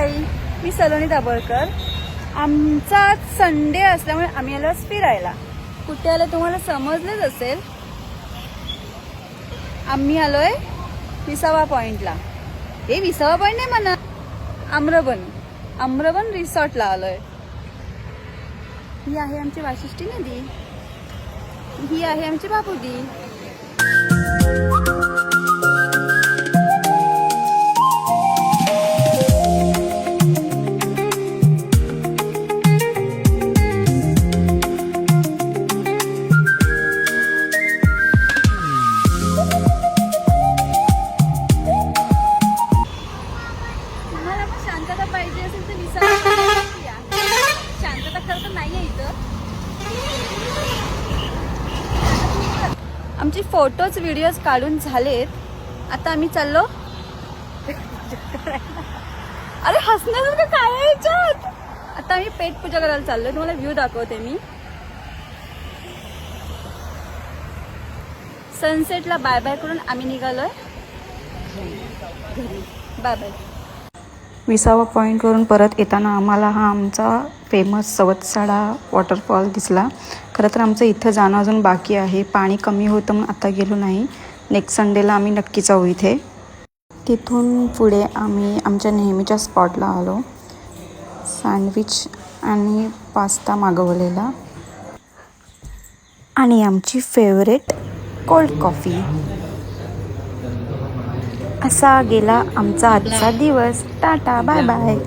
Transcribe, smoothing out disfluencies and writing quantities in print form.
हाय, मी सलोनी दाभोळकर. आमचा आज संडे असल्यामुळे आम्ही आलो फिरायला. कुठे आलो तुम्हाला समजलंच असेल. आम्ही आलोय विसावा पॉइंटला. हे विसावा पॉइंट नाही म्हणा, आम्रबन रिसॉर्टला आलोय. ही आहे आमची वाशिष्ठी नदी, ही आहे आमची बापुदी. तुम्हाला पण शांतता पाहिजे असेल तर विसावा पॉइंटला या. शांतता खरं तर नाहीये इथं. आमचे फोटोज व्हिडिओज काढून झालेत. आता आम्ही चाललो. अरे हसण्यासारखं काय आहे याच्यात. आता आम्ही पेट पूजा करायला चाललोय. तुम्हाला व्ह्यू दाखवते मी. सनसेटला बाय बाय करून आम्ही निघालोय घरी. Bye bye. विसावा पॉईंटवरून परत येताना आम्हाला हा आमचा फेमस सवतसाडा वॉटरफॉल दिसला. खरं तर आमचं इथं जाणं अजून बाकी आहे. पाणी कमी होतं म्हणून आता गेलो नाही. नेक्स्ट संडेला आम्ही नक्की जाऊ इथे. तिथून पुढे आम्ही आमच्या नेहमीच्या स्पॉटला आलो. सँडविच आणि पास्ता मागवलेला आणि आमची फेवरेट कोल्ड कॉफी. असा गेला आमचा आजचा दिवस. टाटा बाय बाय.